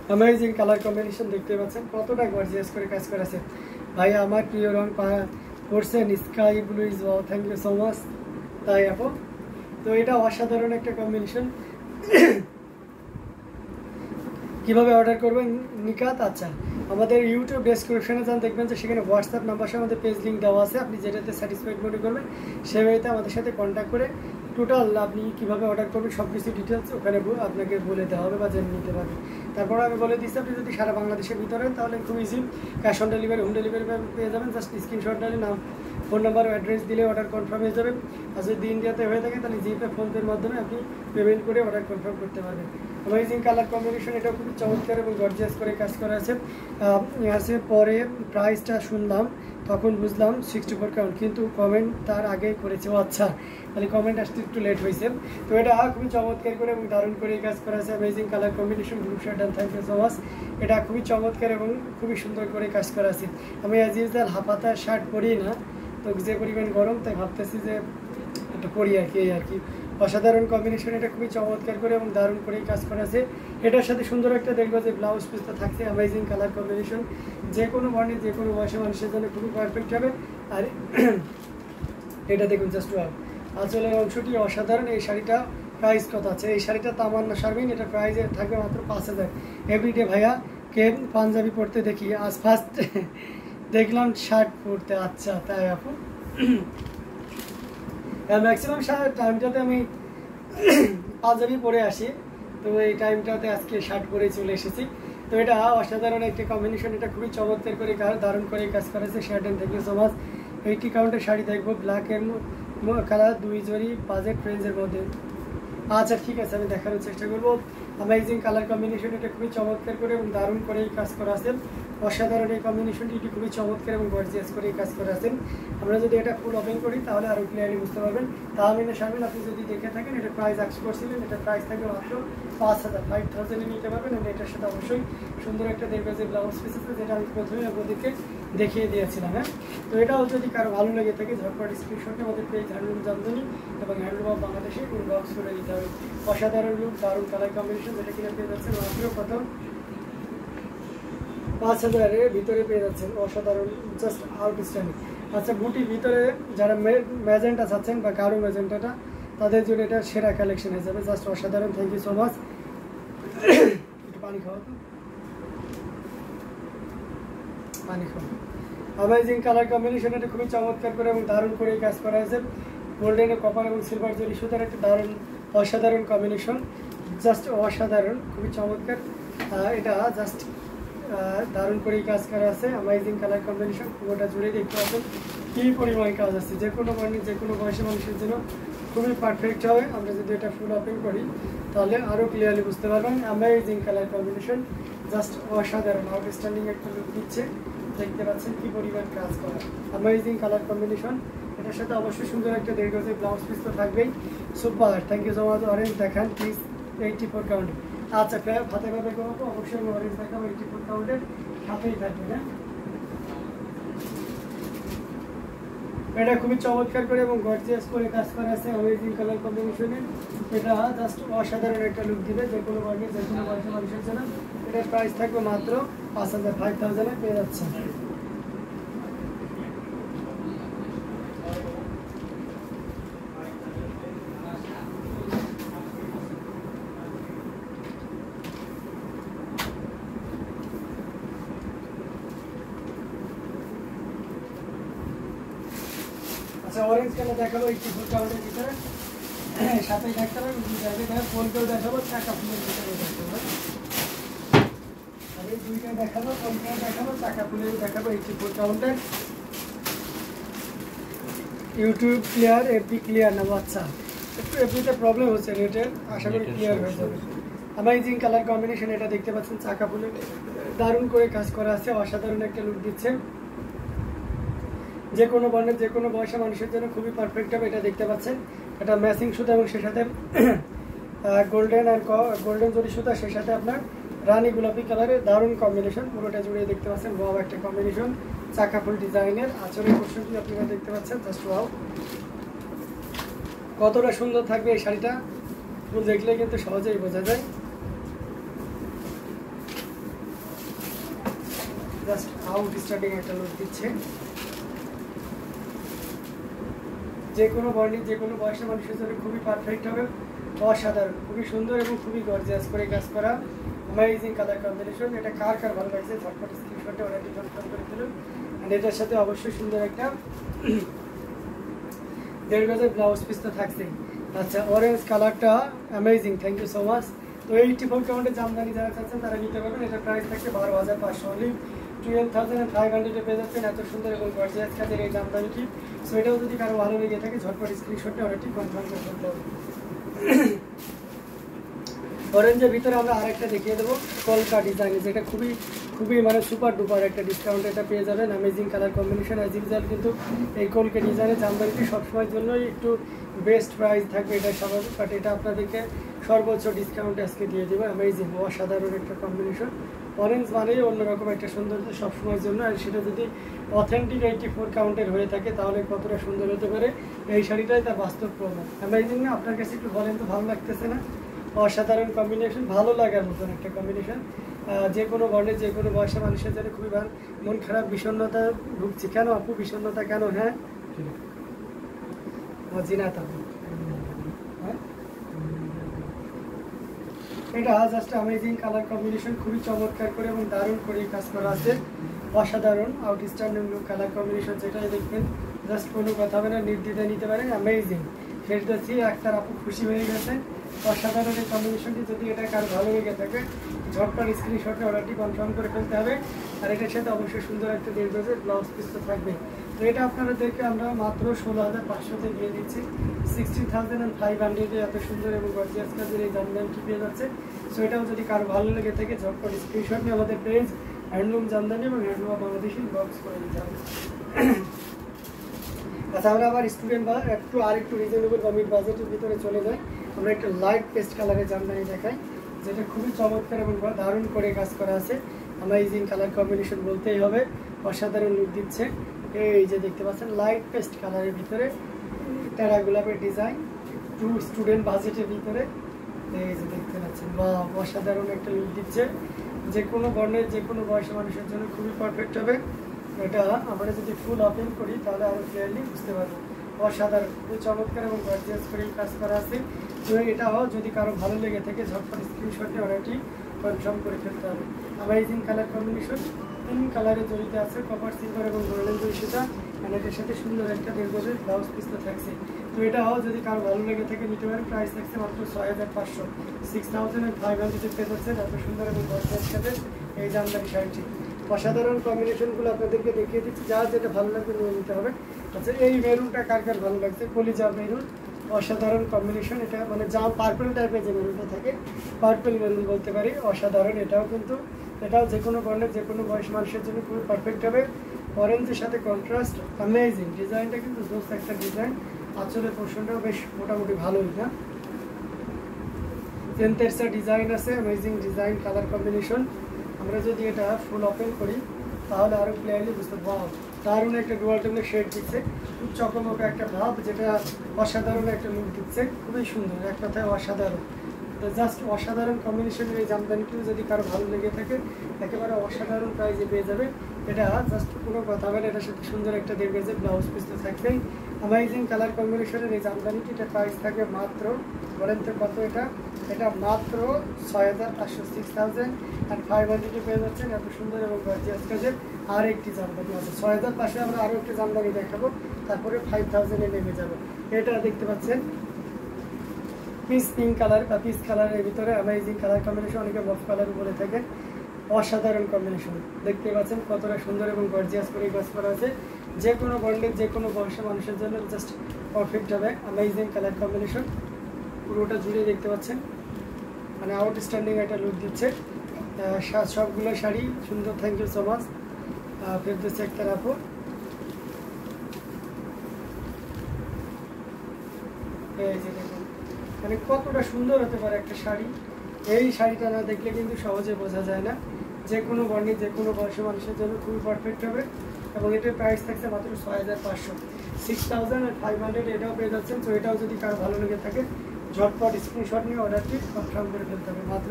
Amazing colour combination দেখতে পাচ্ছেন, কতটা গর্জিয়াস করে কাজ করা আছে। ভাই আমার প্রিয় রং করছেন sky blue is wow, thank you so much. তাই আপু, তো এটা অসাধারণ একটা কম্বিনেশন। কিভাবে অর্ডার করবেন নিকাত? আচ্ছা, আমাদের ইউটিউব ডেসক্রিপশনে যান, দেখবেন যে সেখানে হোয়াটসঅ্যাপ নাম্বার সহ আমাদের পেজ লিঙ্ক দেওয়া আছে। আপনি যেটাতে স্যাটিসফাইড মনে করবেন সেভাবে আমাদের সাথে কন্ট্যাক্ট করে টোটাল আপনি কীভাবে অর্ডার করবেন সব কিছু ডিটেলস ওখানে আপনাকে বলে দেওয়া হবে বা জেনে নিতে পারবেন। তারপরে আমি বলে দিচ্ছি, আপনি যদি সারা বাংলাদেশের ভিতরে তাহলে খুব easy cash on delivery, home delivery পেয়ে যাবেন। জাস্ট স্ক্রিনশট দিলে নাম, ফোন নাম্বার ও অ্যাড্রেস দিলে অর্ডার কনফার্ম হয়ে যাবে। আর যদি ইন্ডিয়াতে হয়ে থাকে তাহলে জিপে, ফোনপের মাধ্যমে আপনি পেমেন্ট করে অর্ডার কনফার্ম করতে পারবেন। অ্যামেজিং কালার কম্বিনেশন, এটা খুবই চমৎকার এবং গর্জিয়াস করে কাজ করা আছে। পরে প্রাইসটা শুনলাম তখন বুঝলাম 64 কাউন্ট, কিন্তু কমেন্ট তার আগেই করেছে। ও আচ্ছা, তাহলে কমেন্ট আসতে একটু লেট হয়েছে। তো এটা খুবই চমৎকার করে এবং দারুণ করে কাজ করা আছে। Amazing colour combination, group shirt, and thank you so much. এটা খুবই চমৎকার এবং খুবই সুন্দর করে কাজ করা আছে। আমি অ্যাজ ইউজুয়াল হাফাতা শার্ট পরি না, তো যে পরিমাণ গরম তাই ভাবতেছি যে একটা পরি আর কি, এই আর কি। অসাধারণ কম্বিনেশন, এটা খুবই চমৎকার করে এবং দারুণ করেই কাজ করা আছে। এটার সাথে সুন্দর একটা দেখবো যে ব্লাউজ পিসটা থাকছে। অ্যামেজিং কালার কম্বিনেশন, যে কোনো বর্ণের যে কোনো বয়সে মানুষের জন্য খুবই পারফেক্ট হবে। আর এটা দেখুন জাস্ট ওয়াও, আঁচলের অংশটি অসাধারণ। এই শাড়িটা প্রাইস কত আছে? এই শাড়িটা তামান্না শারমিন, এটা প্রাইসে থাকবে মাত্র 5000। এভরিডে ভাইয়া কে পাঞ্জাবি পরতে দেখি, আজ ফার্স্ট দেখলাম শার্ট পরতে। আচ্ছা, তাই আপু। ম্যাক্সিমাম টাইমটাতে আমি পাঞ্জাবি পরে আসি, তো এই টাইমটাতে আজকে শার্ট পরে চলে এসেছি। তো এটা অসাধারণ একটা কম্বিনেশন, এটা খুবই চমৎকার করে দারুণ করে কাজ করেছে। Shirt and thank you so much. 80 কাউন্টের শাড়ি দেখবো, ব্ল্যাকের কালার, 2 জরি বাজেট রেঞ্জের মধ্যে। আচ্ছা ঠিক আছে, আমি দেখানোর চেষ্টা করবো। অ্যামেজিং কালার কম্বিনেশন, এটা খুবই চমৎকার করে এবং দারুণ করে কাজ করা আছে। অসাধারণ এই কম্বিনেশনটি, এটি খুবই চমৎকার এবং গর্জিয়াস করে কাজ করা আছেন। আমরা যদি এটা ফুল ওপেন করি তাহলে আরও ক্লিয়ারলি বুঝতে পারবেন। তাহমিনা শারমিন, আপনি যদি দেখে থাকেন, এটা প্রাইস আক্স করছিলেন, এটা প্রাইস থাকবে মাত্র 5000, 5000-এ নিতে পারবেন। এবং এটার সাথে অবশ্যই সুন্দর একটা দেখবে যে ব্লাউজ পিস আছে, যেটা আমি প্রথমে আপনাদেরকে দেখিয়ে দিয়েছিলাম। হ্যাঁ, তো এটাও যদি কারো ভালো লেগে থাকে ঝটপট স্ক্রিনশটে আমাদের পেজ হ্যান্ডলুম জামদানি এবং হ্যান্ডলুম অফ বাংলাদেশে ইনবক্স করে দিতে হবে। অসাধারণ লুক, দারুণ কালার কম্বিনেশন, যেটা কিনা পেয়ে যাচ্ছেন মাত্র কত? 5000-এর ভিতরে পেয়ে যাচ্ছেন। অসাধারণ, জাস্ট আউটস্ট্যান্ডিং। আচ্ছা, বুটির ভিতরে যারা ম্যাজেন্টা চাচ্ছেন বা গাঢ় ম্যাজেন্টাটা, তাদের জন্য এটা সেরা কালেকশন হয়ে যাবে। জাস্ট অসাধারণ, থ্যাংক ইউ সো মাচ। একটু পানি খাওয়া, তো পানি খাওয়া। অ্যামেজিং কালার কম্বিনেশন, এটা খুবই চমৎকার করে এবং দারুণ করে কাজ করা হয়েছে। গোল্ডেন, কপার এবং সিলভার জরি সুতার একটা দারুণ অসাধারণ কম্বিনেশন, জাস্ট অসাধারণ, খুবই চমৎকার। এটা জাস্ট দারুণ করেই কাজ করা আছে। অ্যামেজিং কালার কম্বিনেশন, পুরোটা জুড়ে দেখতে পাচ্ছেন কী পরিমাণ কাজ আছে। যে কোনো বর্ণের যে কোনো বয়সী মানুষের জন্য খুবই পারফেক্ট হবে। আমরা যদি এটা ফুল ওপেন করি তাহলে আরও ক্লিয়ারলি বুঝতে পারবেন। অ্যামেজিং কালার কম্বিনেশন, জাস্ট অসাধারণ, আউটস্ট্যান্ডিং একটা লুক দিচ্ছে। দেখতে পাচ্ছেন কি পরিমাণ কাজ করা। অ্যামেজিং কালার কম্বিনেশন, এটার সাথে অবশ্যই সুন্দর একটা দেড় গজের ব্লাউজ পিস তো থাকবেই। Super, thank you so much. Orange দেখান প্লিজ, 84 কাউন্ট। আচ্ছা, হাতে ভাবে করবো, অবশ্যই আমি অরেঞ্জ দেখাবো 84 কাউন্টের সাথেই থাকবে। হ্যাঁ, এটা খুবই চমৎকার করে এবং গর্জিয়াস করে কাজ করা আছে। অ্যামেজিং কালার কম্বিনেশনে এটা জাস্ট অসাধারণ একটা লুক দিবে যে কোনো বর্ণের যে কোনো বয়সের মানুষের জন্য। এটার প্রাইস থাকবে মাত্র 5000, 5000-এ পেয়ে যাচ্ছে। আচ্ছা, অরেঞ্জ কালার দেখাবো 84 কাউন্টের ভিতরে, সাথেই দেখতে হবে। ফোনকেও দেখাবো, চাকা ফুলের ভিতরে দেখাবো। আমি দুইটা দেখাবো, ফোনকেও দেখাবো, চাকা ফুলেও দেখাবো। 84 কাউন্টের। ইউটিউব ক্লিয়ার, এফবি ক্লিয়ার না? আচ্ছা, একটু এফবিতে প্রবলেম হচ্ছে নেটের, আশা করি ক্লিয়ার হয়ে যাবে। অ্যামেজিং কালার কম্বিনেশন, এটা দেখতে পাচ্ছেন চাকা ফুলে দারুণ করে কাজ করা আছে। অসাধারণ একটা লুক দিচ্ছে। যে কোনো বর্ণের যে কোনো বয়সে মানুষের জন্য খুবই পারফেক্ট হবে। এটা দেখতে পাচ্ছেন, এটা ম্যাচিং সুতা এবং সে সাথে গোল্ডেন আর গোল্ডেন জরি সুতা, সে সাথে আপনার রানী গোলাপি কালারের দারুণ কম্বিনেশন। পুরোটা জুড়ে দেখতে পাচ্ছেন ওয়াও একটা কম্বিনেশন। চাকা ফুল ডিজাইনের আঁচলের পোর্শনটি আপনারা দেখতে পাচ্ছেন, জাস্ট ওয়াও, কতটা সুন্দর থাকবে এই শাড়িটা। ফুল দেখলে কিন্তু সহজেই বোঝা যায়। জাস্ট আউটস্ট্যান্ডিং একটা লুক দিচ্ছে। যে কোনো বর্ণিল যে কোনো বয়সের মানুষের জন্য খুবই পারফেক্ট হবে, অসাধারণ, খুবই সুন্দর এবং খুবই গর্জিয়াস করে কাজ করা, অ্যামেজিং কালার কম্বিনেশন। এটা কার কার ভালো লাগছে ঝটপট স্ক্রিনশটে অর্ডারটি কনফার্ম করে দিলাম। অ্যান্ড এটার সাথে অবশ্যই সুন্দর একটা 1.5 গজের ব্লাউজ পিস তো থাকছেই। আচ্ছা, অরেঞ্জ কালারটা amazing, thank you so much. তো 84 কাউন্টের জামদানি যারা চাচ্ছেন তারা নিতে পারবেন। এটা প্রাইস থাকছে 12,500, অনলি 12,500 পেয়ে যাচ্ছেন এত সুন্দর এবং গর্জিয়াস কাজের এই জামদানিটি। সো এটাও যদি কারো ভালো লেগে থাকে ঝটপট স্ক্রিনশটে অর্ডারটি কনফার্ম করে ফেলতে হবে। অরেঞ্জের ভিতরে আমরা আরেকটা দেখিয়ে দেবো কলকা ডিজাইন, যেটা খুবই খুবই মানে সুপার ডুপার একটা ডিসকাউন্ট এটা পেয়ে যাবেন। Amazing colour combination as usual, কিন্তু এই কলকা ডিজাইনের জামদানিটি সবসময়ের জন্যই একটু বেস্ট প্রাইস থাকবে, এটা স্বাভাবিক, বাট এটা আপনাদেরকে সর্বোচ্চ ডিসকাউন্ট আজকে দিয়ে দেবো। অ্যামেজিং, অসাধারণ একটা কম্বিনেশন। অরেঞ্জ মানেই অন্যরকম একটা সৌন্দর্য সবসময়ের জন্য, আর সেটা যদি অথেন্টিক 84 কাউন্টের হয়ে থাকে তাহলে কতটা সুন্দর হতে পারে, এই শাড়িটাই তার বাস্তব প্রমাণ। অ্যামেজিং না? আপনার কাছে একটু বলেন তো, ভালো লাগতেছে না? অসাধারণ কম্বিনেশন, ভালো লাগার মতন একটা কম্বিনেশন। যে কোনো বর্ণের যে কোনো বয়সের মানুষের জন্য খুবই ভালো। মন খারাপ, বিষণ্ণতা ভুগছি, কেন আপু বিষণ্ণতা কেন? হ্যাঁ, জিনাত আপু, এটা জাস্ট অ্যামেজিং কালার কম্বিনেশন, খুবই চমৎকার করে এবং দারুণ করে কাজ করা আছে। অসাধারণ আউটস্ট্যান্ডিং লুক কালার কম্বিনেশন, যেটাই দেখবেন জাস্ট কোনো কথা হবে না, নির্দ্বিধায় নিতে পারেন। অ্যামেজিং, ফেরদৌসি আক্তার আপু খুশি হয়ে গেছে। অসাধারণ এই কম্বিনেশনটি, যদি এটা কারো ভালো লেগে থাকে ঝটপট স্ক্রিনশটে অর্ডারটি কনফার্ম করে ফেলতে হবে। আর এটার সাথে অবশ্যই সুন্দর একটা 1.5 গজের ব্লাউজ পিস তো থাকবে। তো এটা আপনাদেরকে আমরা মাত্র 16,500-তে দিয়ে দিচ্ছি। 60,500-এ এত সুন্দর এবং গর্জিয়াস কাজের এই জামদানিটি পেয়ে যাচ্ছে। সো এটাও যদি কারো ভালো লেগে থাকে ঝটপট স্ক্রিনশট নিয়ে আমাদের পেজ হ্যান্ডলুম জামদানি এবং হ্যান্ডলুম বাংলাদেশি বক্স করে দিতে হবে। আচ্ছা, আমরা আবার স্টুডেন্ট বা আরেকটু রিজনেবল বা মিড বাজেটের ভিতরে চলে যাই। আমরা একটা লাইট পেস্ট কালারের জামদানি দেখাই, যেটা খুবই চমৎকার এবং দারুণ করে কাজ করা আছে। অ্যামেজিং কালার কম্বিনেশন বলতেই হবে, অসাধারণ লুক দিচ্ছে। এই যে দেখতে পাচ্ছেন লাইট পেস্ট কালারের ভিতরে টেরা গোলাপের ডিজাইন, টু স্টুডেন্ট বাজেটের ভিতরে, এই যে দেখতে পাচ্ছেন, বা অসাধারণ একটা লুক দিচ্ছে। যে কোনো বর্ণের যে কোনো বয়সের মানুষের জন্য খুবই পারফেক্ট হবে। এটা আমরা যদি ফুল ওপেন করি তাহলে আরও ক্লিয়ারলি বুঝতে পারবো। অসাধারণ, খুবই চমৎকার এবং গর্জিয়াস করে কাজ করা আছে। তো এটাও যদি কারো ভালো লেগে থাকে ঝটপট স্ক্রিনশটে অর্ডারটি কনফার্ম করে ফেলতে হবে। অ্যামেজিং কালার কম্বিনেশন, পিঙ্ক কালারে জড়িত আছে, কপার সিলভার এবং গোল্ডেন জড়িতটা, আর এটার সাথে সুন্দর একটা 1.5 গজের ব্লাউজ পিস তো থাকছে। তো এটাও যদি কারো ভালো লেগে থাকে নিতে পারেন। প্রাইস থাকছে মাত্র 6,500, 6,500 পেয়ে যাচ্ছে। এত সুন্দর এবং গর্জিয়াস কাজের এই জামদানি শাড়িটি। অসাধারণ কম্বিনেশনগুলো আপনাদেরকে দেখিয়ে দিচ্ছি, যার যেটা ভালো লাগবে নিয়ে নিতে হবে। আচ্ছা, এই মেরুনটা কার কার ভালো লাগছে? কলিজা মেরুন, অসাধারণ কম্বিনেশন। এটা মানে যা পার্পল টাইপের যে মেরুনটা থাকে, পার্পল মেরুন বলতে পারি, অসাধারণ। এটাও কিন্তু এটাও যে কোনো বর্ণের যে কোনো বয়স মানুষের জন্য খুবই পারফেক্ট হবে। অরেঞ্জের সাথে কন্ট্রাস্ট, অ্যামেজিং। ডিজাইনটা কিন্তু জোস একটা ডিজাইন, আঁচলের পোর্শনটাও বেশ মোটামুটি ভালোই না, চেনতেরসা ডিজাইন আছে, অ্যামেজিং ডিজাইন কালার কম্বিনেশন। আমরা যদি এটা ফুল ওপেন করি তাহলে আরও ক্লিয়ারলি বুঝতে পারবো। দারুণ একটা ডুয়াল টোনের শেড দিচ্ছে, খুব চকমকে একটা ভাব, যেটা অসাধারণ একটা লুক দিচ্ছে, খুবই সুন্দর, এক কথায় অসাধারণ। তো জাস্ট অসাধারণ কম্বিনেশনের এই জামদানিটিও যদি কারো ভালো লেগে থাকে একেবারে অসাধারণ প্রাইজে পেয়ে যাবে। এটা জাস্ট কোনো কথা হবে না, এটার সাথে সুন্দর একটা 1.5 গজের ব্লাউজ পিস তো থাকবেই। অ্যামেজিং কালার কম্বিনেশনের এই জামদানিটি, এটা প্রাইস থাকবে মাত্র, বলেন তো কত? এটা মাত্র 6,500, 6,500 পেয়ে যাচ্ছেন। এত সুন্দর এবং গর্জিয়াস কাজের আর একটি জামদানি আছে। 6,500 আমরা আরও একটি জামদানি দেখাবো, তারপরে 5,000-এ নেমে যাবো। এটা দেখতে পাচ্ছেন পিস পিঙ্ক কালার বা পিস কালারের ভিতরে অ্যামেজিং কালার কম্বিনেশন, অনেকে মফ কালার বলে থাকেন। অসাধারণ কম্বিনেশন, দেখতে পাচ্ছেন কতটা সুন্দর এবং গর্জিয়াস করে কাজ করা আছে। যে কোনো বর্ণের যে কোনো বয়সের মানুষের জন্য জাস্ট পারফেক্ট হবে। অ্যামেজিং কালার কম্বিনেশন পুরোটা জুড়ে দেখতে পাচ্ছেন, মানে আউটস্ট্যান্ডিং একটা লুক দিচ্ছে। সবগুলো শাড়ি সুন্দর, thank you so much. Ferdousi Akter আপু, এই যে দেখুন মানে কতটা সুন্দর হতে পারে একটা শাড়ি। এই শাড়িটা না দেখলে কিন্তু সহজে বোঝা যায় না। যে কোনো বর্ণের যে কোনো বয়সের মানুষের জন্য খুবই পারফেক্ট হবে। এবং এটার প্রাইস থাকছে মাত্র 6,500, 6,500 এটাও পেয়ে যাচ্ছেন। তো এটাও যদি কারো ভালো লেগে থাকে ঝটপট স্ক্রিনশট নিয়ে অর্ডারটি কনফার্ম করে ফেলতে হবে। মাত্র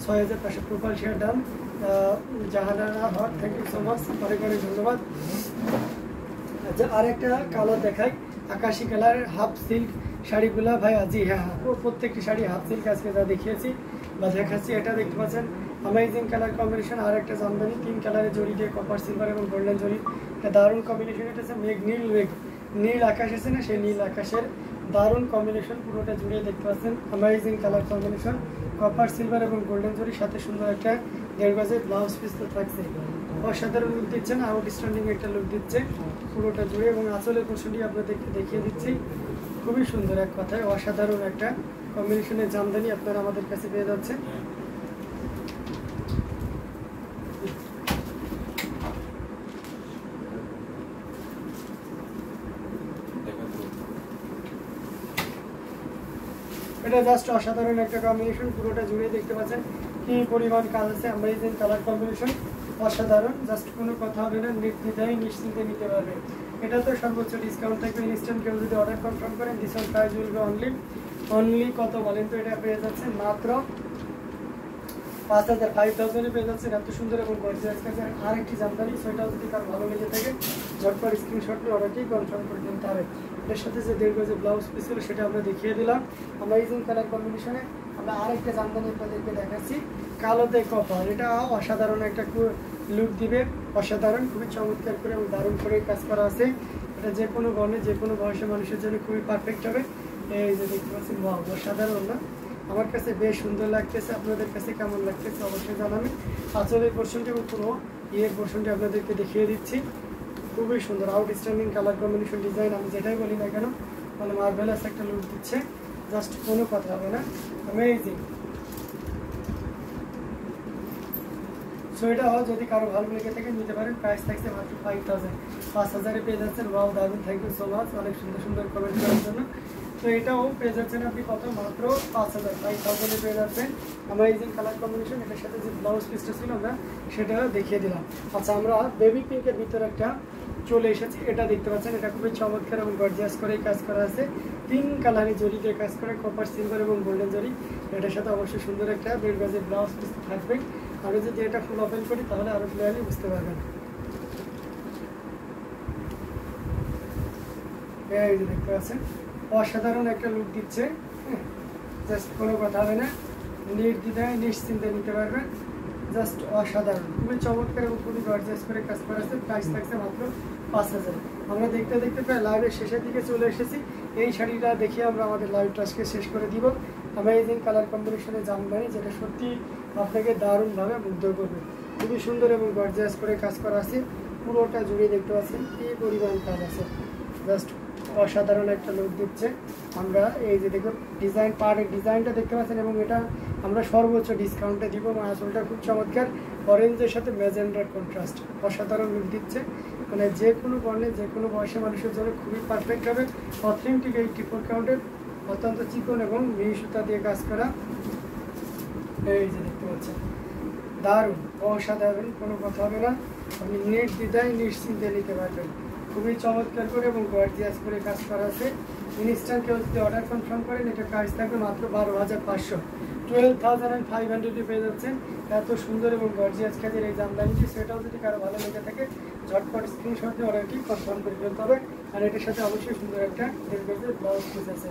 6500 profile share done. Jahanara hot, thank you so much, অনেক অনেক ধন্যবাদ। আচ্ছা, আরেকটা কালার দেখাই, আকাশি কালারের হাফ সিল্ক শাড়িগুলা ভাই। জি হ্যাঁ, প্রত্যেকটি শাড়ি হাফ সিল্ক আজকে যা দেখিয়েছি বা দেখাচ্ছি, এটা দেখতে পাচ্ছেন অ্যামেজিং কালার কম্বিনেশন। আর একটা জামদানি 3 কালারের জড়ি দিয়ে কপার সিলভার এবং গোল্ডেন জড়ি, এটা দারুণ কম্বিনেশন। এটা হচ্ছে মেঘ নীল, নীল আকাশ আছে না, সেই নীল আকাশের দারুণ কম্বিনেশন। পুরোটা জুড়ে দেখতে পাচ্ছেন amazing colour combination, copper silver এবং গোল্ডেন জড়ির সাথে সুন্দর একটা 1.5 গজের ব্লাউজ পিস তো থাকছে। অসাধারণ লুক দিচ্ছে না, আউটস্ট্যান্ডিং একটা লুক দিচ্ছে পুরোটা জুড়ে। এবং আঁচলের পোর্শনটি আপনাদেরকে দেখিয়ে দিচ্ছি, খুবই সুন্দর, এক কথায় অসাধারণ একটা কম্বিনেশনের জামদানি আপনারা আমাদের কাছে পেয়ে যাচ্ছেন। এটা জাস্ট অসাধারণ একটা কম্বিনেশন, পুরোটা জুড়ে দেখতে পাচ্ছেন কি পরিমাণ কাজ আছে। অ্যামেজিং কালার কম্বিনেশন, অসাধারণ, জাস্ট কোনো কথা হবে না, নির্দ্বিধায় নিশ্চিন্তে নিতে পারবে। এটা তো সর্বোচ্চ ডিসকাউন্ট থাকবে। ইনস্ট্যান্ট কেউ যদি অর্ডার কনফার্ম করেন, this one price will be only কত বলেন তো? এটা পেয়ে যাচ্ছে মাত্র 5000 পেয়ে যাচ্ছেন। এত সুন্দর এবং গর্জিয়াস কাজের আরেকটি জামদানি, সেটাও যদি কার ভালো লেগে থাকে ঝটপট স্ক্রিনশট নিয়ে অর্ডারটি কনফার্ম করে দিতে হবে। এর সাথে যে 1.5 গজের ব্লাউজ পিস ছিল সেটা আমরা দেখিয়ে দিলাম অ্যামেজিং কালার কম্বিনেশনে। আমরা আরেকটা জামদানি আপনাদেরকে দেখাচ্ছি, কালোতে কপার। এটা অসাধারণ একটা লুক দিবে, অসাধারণ, খুবই চমৎকার করে এবং দারুণ করে কাজ করা আছে। এটা যে কোনো বর্ণে যে কোনো বয়সের মানুষের জন্য খুবই পারফেক্ট হবে। এই যে দেখতে পাচ্ছেন, ওয়াও, অসাধারণ না? আমার কাছে বেশ সুন্দর লাগতেছে, আপনাদের কাছে কেমন লাগতেছে অবশ্যই জানাবেন। আঁচলের পোর্শনটি এবং পুরো ইয়ের পোর্শনটি আপনাদেরকে দেখিয়ে দিচ্ছি, খুবই সুন্দর আউটস্ট্যান্ডিং কালার কম্বিনেশন ডিজাইন। আমি যেটাই বলি না কেন, মানে মার্ভেলাস একটা লুক দিচ্ছে, জাস্ট কোনো কথা হবে না, অ্যামেজিং। সো এটা যদি কারো ভালো লেগে থাকে নিতে পারেন। প্রাইস থাকছে মাত্র 5000 পেয়ে যাচ্ছেন। ওয়াও, দারুন, থ্যাংক ইউ সো মাচ, অনেক সুন্দর সুন্দর কমেন্ট করার জন্য। তো এটাও পেয়ে যাচ্ছেন আপনি কত? মাত্র 5000 পেয়ে যাচ্ছেন। Amazing colour combination. এটার সাথে যে ব্লাউজ পিসটা ছিল আমরা সেটা দেখিয়ে দিলাম। আচ্ছা, আমরা বেবি পিঙ্কের ভিতরে একটা চলে এসেছি, এটা দেখতে পাচ্ছেন, এটা খুবই চমৎকার এবং গর্জিয়াস করে কাজ করা আছে। 3 কালারে জরি দিয়ে কাজ করে, কপার সিলভার এবং গোল্ডেন জরি। এটার সাথে অবশ্যই সুন্দর একটা 1.5 গজের ব্লাউজ পিস থাকবে। আমি যদি এটা ফুল ওপেন করি তাহলে আরো ক্লিয়ারলি বুঝতে পারবেন। এই যে দেখতে পাচ্ছেন, অসাধারণ একটা লুক দিচ্ছে, জাস্ট কোনো কথা হবে না, নির্দ্বিধায় নিশ্চিন্তে নিতে পারবেন, জাস্ট অসাধারণ, খুবই চমৎকার এবং খুবই গর্জিয়াস করে কাজ করা আছে। প্রাইস থাকছে মাত্র 5000। আমরা দেখতে দেখতে প্রায় লাইভের শেষের দিকে চলে এসেছি। এই শাড়িটা দেখিয়ে আমরা আমাদের লাইভটা আজকে শেষ করে দিব। অ্যামেজিং কালার কম্বিনেশনের জামদানি, যেটা সত্যি আপনাকে দারুণভাবে মুগ্ধ করবে। খুবই সুন্দর এবং গর্জিয়াস করে কাজ করা আছে, পুরোটা জুড়ে দেখতে পাচ্ছেন কি পরিমাণ কাজ আছে, জাস্ট অসাধারণ একটা লুক দিচ্ছে। আমরা এই যে দেখুন ডিজাইনটা দেখতে পাচ্ছেন, এবং এটা আমরা সর্বোচ্চ ডিসকাউন্টে দিব। আসলটা খুব চমৎকার, অরেঞ্জের সাথে ম্যাজেন্ডার কন্ট্রাস্ট, অসাধারণ লুক দিচ্ছে। মানে যে কোনো বর্ণে যে কোনো বয়সের মানুষের জন্য খুবই পারফেক্ট হবে। অথেন্টিক 84 কাউন্টের অত্যন্ত চিকন এবং মিহি সুতা দিয়ে কাজ করা। এই যে দেখতে পাচ্ছেন, দারুণ, অসাধারণ, কোনো কথা হবে না, আপনি নির্দ্বিধায় নিশ্চিন্তে নিতে পারবেন। খুবই চমৎকার করে এবং গর্জিয়াস করে কাজ করা আছে। ইনস্ট্যান্ট কেউ যদি অর্ডার কনফার্ম করেন, এটা প্রাইস থাকবে মাত্র 12500, 12500 পেয়ে যাচ্ছেন। এত সুন্দর এবং গর্জিয়াস কাজের এই জামদানিটি, সেটাও যদি কারো ভালো লেগে থাকে ঝটপট স্ক্রিনশট দিয়ে অর্ডারটি কনফার্ম করে ফেলতে হবে। আর এটার সাথে অবশ্যই সুন্দর একটা ব্লাউজ পিস আছে।